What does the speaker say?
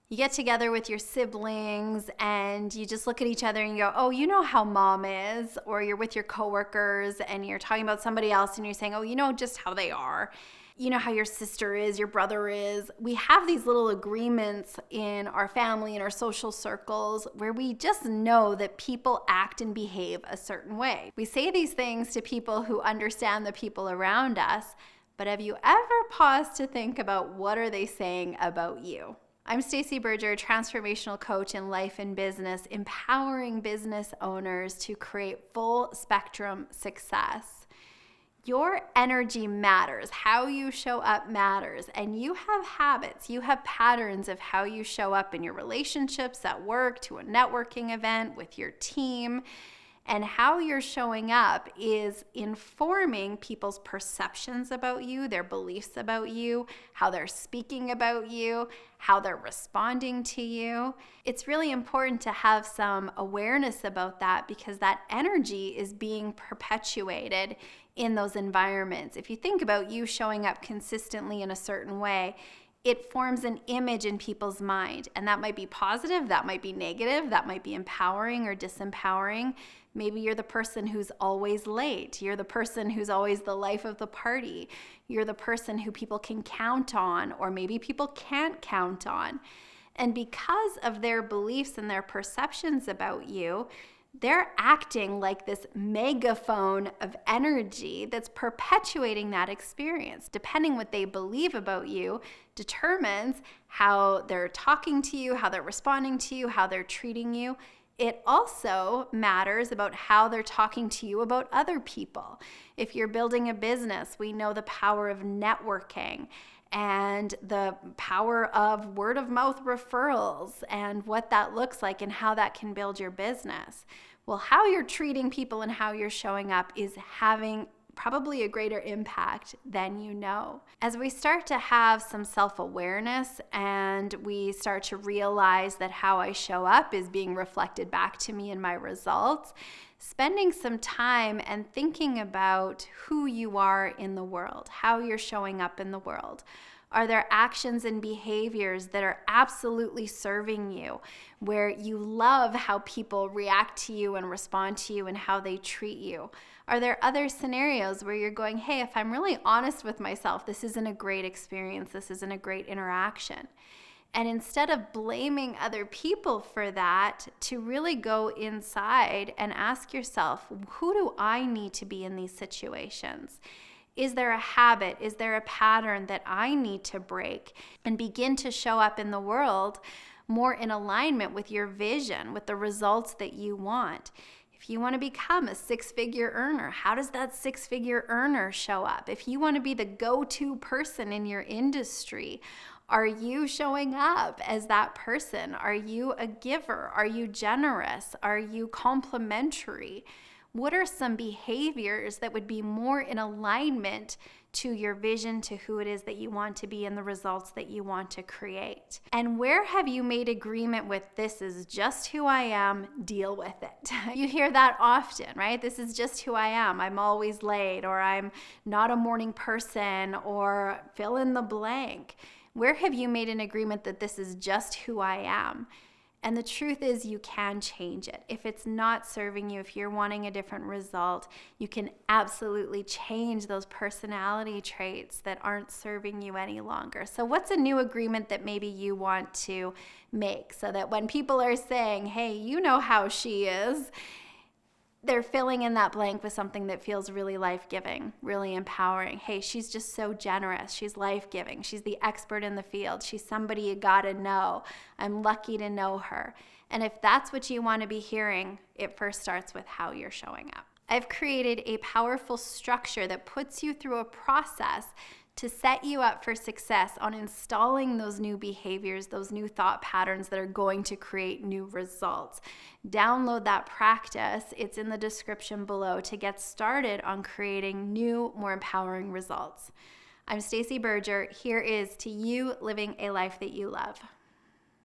You get together with your siblings and you just look at each other and you go, oh, you know how mom is. Or you're with your coworkers and you're talking about somebody else and you're saying, oh, you know just how they are. You know how your sister is, your brother is. We have these little agreements in our family and our social circles where we just know that people act and behave a certain way. We say these things to people who understand the people around us, but have you ever paused to think about what are they saying about you? I'm Stacey Berger, transformational coach in life and business, empowering business owners to create full spectrum success. Your energy matters. How you show up matters. And you have habits, you have patterns of how you show up in your relationships, at work, to a networking event, with your team. And how you're showing up is informing people's perceptions about you, their beliefs about you, how they're speaking about you, how they're responding to you. It's really important to have some awareness about that because that energy is being perpetuated in those environments. If you think about you showing up consistently in a certain way, it forms an image in people's mind. And that might be positive, that might be negative, that might be empowering or disempowering. Maybe you're the person who's always late. You're the person who's always the life of the party. You're the person who people can count on, or maybe people can't count on. And because of their beliefs and their perceptions about you, they're acting like this megaphone of energy that's perpetuating that experience. Depending what they believe about you determines how they're talking to you, how they're responding to you, how they're treating you. It also matters about how they're talking to you about other people. If you're building a business, we know the power of networking and the power of word of mouth referrals and what that looks like and how that can build your business. Well, how you're treating people and how you're showing up is having probably a greater impact than you know. As we start to have some self-awareness and we start to realize that how I show up is being reflected back to me in my results, spending some time and thinking about who you are in the world, how you're showing up in the world. Are there actions and behaviors that are absolutely serving you, where you love how people react to you and respond to you and how they treat you? Are there other scenarios where you're going, hey, if I'm really honest with myself, this isn't a great experience, this isn't a great interaction? And instead of blaming other people for that, to really go inside and ask yourself, who do I need to be in these situations? Is there a habit? Is there a pattern that I need to break and begin to show up in the world more in alignment with your vision, with the results that you want? If you want to become a six-figure earner, how does that six-figure earner show up? If you want to be the go-to person in your industry, are you showing up as that person? Are you a giver? Are you generous? Are you complimentary? What are some behaviors that would be more in alignment to your vision, to who it is that you want to be and the results that you want to create? And where have you made agreement with, this is just who I am, deal with it? You hear that often, right? This is just who I am. I'm always late, or I'm not a morning person, or fill in the blank. Where have you made an agreement that this is just who I am? And the truth is, you can change it. If it's not serving you, if you're wanting a different result, you can absolutely change those personality traits that aren't serving you any longer. So what's a new agreement that maybe you want to make so that when people are saying, hey, you know how she is, they're filling in that blank with something that feels really life-giving, really empowering. Hey, she's just so generous. She's life-giving. She's the expert in the field. She's somebody you gotta know. I'm lucky to know her. And if that's what you want to be hearing, it first starts with how you're showing up. I've created a powerful structure that puts you through a process to set you up for success on installing those new behaviors, those new thought patterns that are going to create new results. Download that practice. It's in the description below to get started on creating new, more empowering results. I'm Stacey Berger. Here is to you living a life that you love.